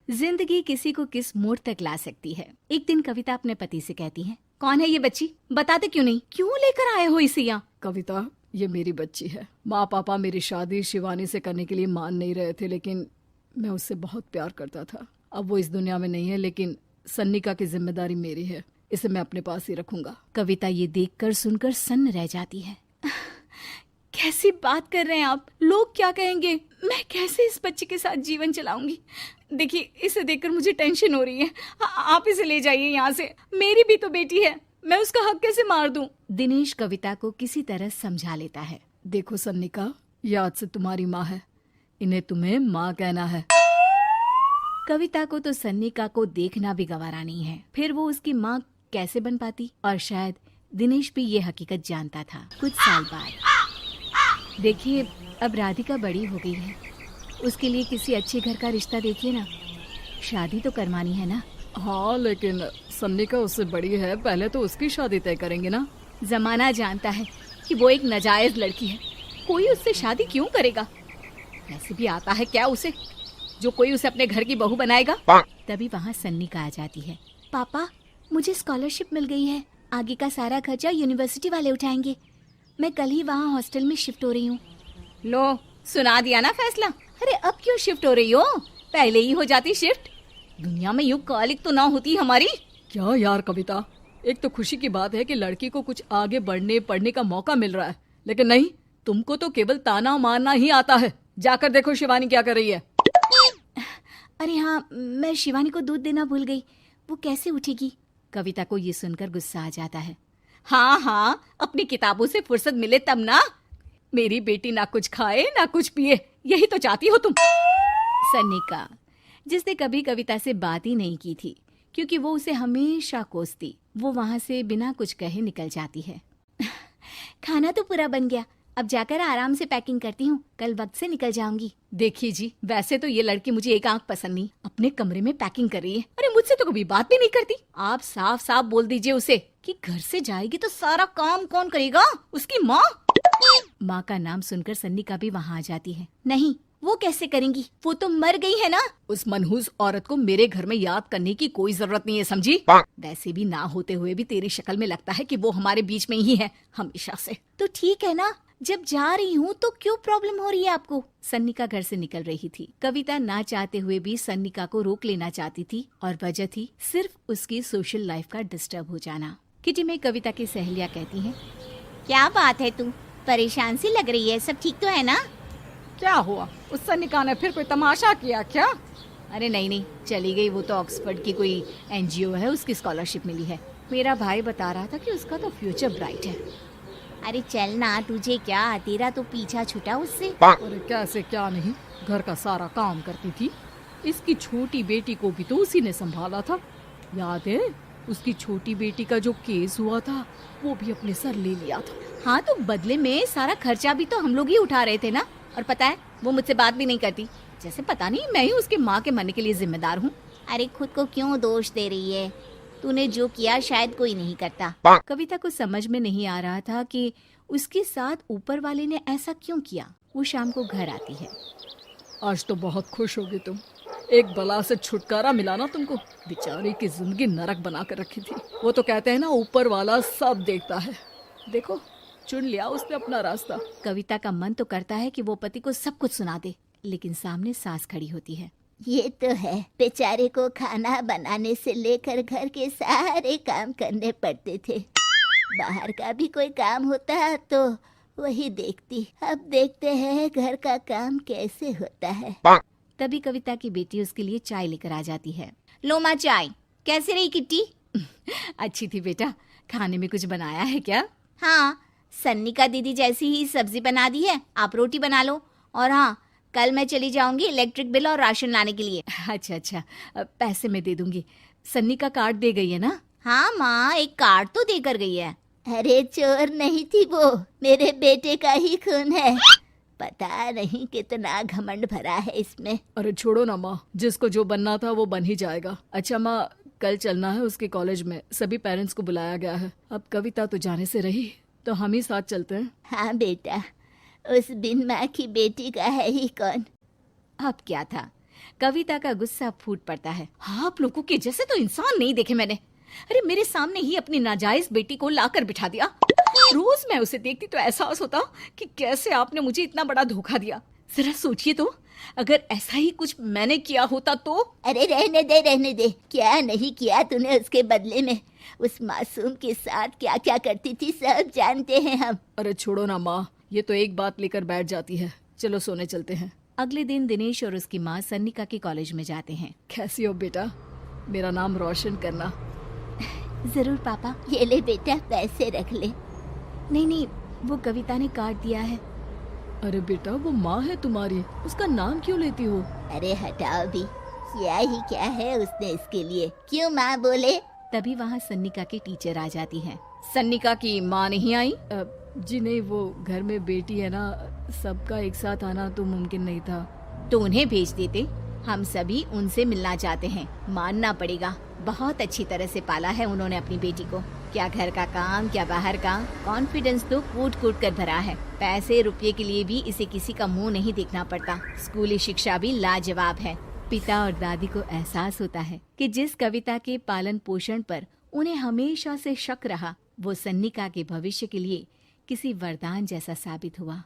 जिंदगी किसी को किस मोड़ तक ला सकती है। एक दिन कविता अपने पति से कहती है, कौन है ये बच्ची, बताते क्यों नहीं, क्यों लेकर आए हो इसे यहाँ? कविता, ये मेरी बच्ची है। माँ पापा मेरी शादी शिवानी से करने के लिए मान नहीं रहे थे, लेकिन मैं उससे बहुत प्यार करता था। अब वो इस दुनिया में नहीं है, लेकिन सन्निका की जिम्मेदारी मेरी है। इसे मैं अपने पास ही रखूंगा। कविता ये देखकर सुनकर सन्न रह जाती है। कैसी बात कर रहे हैं आप? लोग क्या कहेंगे? मैं कैसे इस बच्चे के साथ जीवन चलाऊंगी? देखिए, इसे देखकर मुझे टेंशन हो रही है। आप इसे ले जाइए यहाँ से। मेरी भी तो बेटी है, मैं उसका हक कैसे मार दूं? दिनेश कविता को किसी तरह समझा लेता है। देखो सन्निका, ये आज से तुम्हारी माँ है, इन्हें तुम्हें माँ कहना है। कविता को तो सन्निका को देखना भी गवारा नहीं है, फिर वो उसकी माँ कैसे बन पाती? और शायद दिनेश भी ये हकीकत जानता था। कुछ साल बाद देखिए, अब राधिका बड़ी हो गई है, उसके लिए किसी अच्छे घर का रिश्ता देखिए ना। शादी तो करवानी है ना? हाँ, लेकिन सन्निका उससे बड़ी है, पहले तो उसकी शादी तय करेंगे ना। जमाना जानता है कि वो एक नाजायज लड़की है, कोई उससे शादी क्यों करेगा? वैसे भी आता है क्या उसे, जो कोई उसे अपने घर की बहू बनाएगा? तभी वहाँ सन्निका आ जाती है। पापा, मुझे स्कॉलरशिप मिल गई है, आगे का सारा खर्चा यूनिवर्सिटी वाले उठाएंगे। मैं कल ही वहाँ हॉस्टल में शिफ्ट हो रही हूँ। लो, सुना दिया ना फैसला। अरे अब क्यों शिफ्ट हो रही हो? पहले ही हो जाती शिफ्ट। दुनिया में यूं कालिक तो ना होती हमारी। क्या यार कविता, एक तो खुशी की बात है कि लड़की को कुछ आगे बढ़ने पढ़ने का मौका मिल रहा है, लेकिन नहीं, तुमको तो केवल ताना मारना ही आता है। जाकर देखो शिवानी क्या कर रही है। अरे हाँ, मैं शिवानी को दूध देना भूल गई, वो कैसे उठेगी? कविता को ये सुनकर गुस्सा आ जाता है। हाँ हाँ, अपनी किताबों से फुर्सत मिले तब ना। मेरी बेटी ना कुछ खाए ना कुछ पिए, यही तो चाहती हो तुम। सन्निका, जिसने कभी कविता से बात ही नहीं की थी, क्योंकि वो उसे हमेशा कोसती, वो वहां से बिना कुछ कहे निकल जाती है। खाना तो पूरा बन गया, अब जाकर आराम से पैकिंग करती हूँ, कल वक्त से निकल जाऊंगी। देखिए जी, वैसे तो ये लड़की मुझे एक आंख पसंद नहीं, अपने कमरे में पैकिंग कर रही है। अरे मुझसे तो कभी बात भी नहीं करती। आप साफ साफ बोल दीजिए उसे कि घर से जाएगी तो सारा काम कौन करेगा? उसकी माँ। माँ का नाम सुनकर सन्निका भी वहाँ आ जाती है। नहीं, वो कैसे करेंगी, वो तो मर गई है ना। उस मनहूस औरत को मेरे घर में याद करने की कोई जरूरत नहीं है, समझी? वैसे भी ना होते हुए भी तेरी शक्ल में लगता है कि वो हमारे बीच में ही है हमेशा से। तो ठीक है ना, जब जा रही हूँ तो क्यों प्रॉब्लम हो रही है आपको? सन्निका घर से निकल रही थी। कविता ना चाहते हुए भी सन्निका को रोक लेना चाहती थी, और वजह थी सिर्फ उसकी सोशल लाइफ का डिस्टर्ब हो जाना। किटी में कविता की सहेलियाँ कहती हैं, क्या बात है, तू परेशान सी लग रही है, सब ठीक तो है ना? क्या हुआ, उस सन्निका ने फिर कोई तमाशा किया क्या? अरे नहीं नहीं, चली गई, वो तो ऑक्सफोर्ड की कोई NGO है, उसकी स्कॉलरशिप मिली है। मेरा भाई बता रहा था कि उसका तो फ्यूचर ब्राइट है। अरे चल ना, तुझे क्या, तेरा तो पीछा छूटा उससे। अरे कैसे क्या नहीं, घर का सारा काम करती थी। इसकी छोटी बेटी को भी तो उसी ने संभाला था, याद है? उसकी छोटी बेटी का जो केस हुआ था, वो भी अपने सर ले लिया था। हाँ, तो बदले में सारा खर्चा भी तो हम लोग ही उठा रहे थे ना। और पता है, वो मुझसे बात भी नहीं करती, जैसे पता नहीं मैं ही उसके माँ के मरने के लिए जिम्मेदार हूँ। अरे खुद को क्यों दोष दे रही है? तूने जो किया शायद कोई नहीं करता। कविता को समझ में नहीं आ रहा था कि उसके साथ ऊपर वाले ने ऐसा क्यों किया। वो शाम को घर आती है। आज तो बहुत खुश होगी तुम, एक बला से छुटकारा मिला ना तुमको। बेचारी की जिंदगी नरक बना कर रखी थी। वो तो कहते हैं ना, ऊपर वाला सब देखता है। देखो, चुन लिया उसने अपना रास्ता। कविता का मन तो करता है कि वो पति को सब कुछ सुना दे, लेकिन सामने सास खड़ी होती है। ये तो है, बेचारे को खाना बनाने से लेकर घर के सारे काम करने पड़ते थे। बाहर का भी कोई काम होता तो वही देखती। अब देखते हैं घर का काम कैसे होता है। तभी कविता की बेटी उसके लिए चाय लेकर आ जाती है। लो माँ चाय। कैसी रही किट्टी? अच्छी थी बेटा, खाने में कुछ बनाया है क्या? हाँ, सन्निका दीदी जैसी ही सब्जी बना दी है, आप रोटी बना लो। और हाँ, कल मैं चली जाऊंगी इलेक्ट्रिक बिल और राशन लाने के लिए। अच्छा, पैसे मैं दे दूंगी। सन्निका कार्ड दे गई है ना? हाँ माँ, एक कार्ड तो देकर गई है। अरे चोर नहीं थी वो, मेरे बेटे का ही खून है। पता नहीं कितना घमंड भरा है इसमें। अरे छोड़ो ना माँ, जिसको जो बनना था वो बन ही जाएगा। अच्छा माँ, कल चलना है उसके कॉलेज में, सभी पेरेंट्स को बुलाया गया है। अब कविता तो जाने से रही, तो हम ही साथ चलते हैं। हाँ बेटा, उस बिन माँ की बेटी का है ही कौन। अब क्या था, कविता का गुस्सा फूट पड़ता है। हाँ, आप लोगों के जैसे तो इंसान नहीं देखे मैंने। अरे मेरे सामने ही अपनी नाजायज बेटी को लाकर बिठा दिया। रोज मैं उसे देखती तो एहसास होता कि कैसे आपने मुझे इतना बड़ा धोखा दिया। जरा सोचिए तो, अगर ऐसा ही कुछ मैंने किया होता तो। अरे रहने दे, क्या नहीं किया तूने उसके बदले में। उस मासूम के साथ क्या क्या करती थी सब जानते हैं हम। अरे छोड़ो ना माँ, ये तो एक बात लेकर बैठ जाती है। चलो सोने चलते हैं। अगले दिन दिनेश और उसकी माँ सन्निका के कॉलेज में जाते हैं। कैसी हो बेटा? मेरा नाम रोशन करना। जरूर पापा। ये ले बेटा, पैसे रख ले। नहीं, वो कविता ने काट दिया है। अरे बेटा, वो माँ है तुम्हारी, उसका नाम क्यों लेती हो? अरे हटाओ भी, क्या ही क्या है उसने इसके लिए, क्यों माँ बोले। तभी वहाँ सन्निका की टीचर आ जाती है। सन्निका की माँ नहीं आई? जी नहीं, वो घर में बेटी है ना, सबका एक साथ आना तो मुमकिन नहीं था। तो उन्हें भेज देते, हम सभी उनसे मिलना चाहते हैं। मानना पड़ेगा, बहुत अच्छी तरह से पाला है उन्होंने अपनी बेटी को। क्या घर का काम, क्या बाहर का। कॉन्फिडेंस तो कूट कूट कर भरा है। पैसे रुपये के लिए भी इसे किसी का मुंह नहीं देखना पड़ता। स्कूली शिक्षा भी लाजवाब है। पिता और दादी को एहसास होता है कि जिस कविता के पालन पोषण पर उन्हें हमेशा से शक रहा, वो सन्निका के भविष्य के लिए किसी वरदान जैसा साबित हुआ।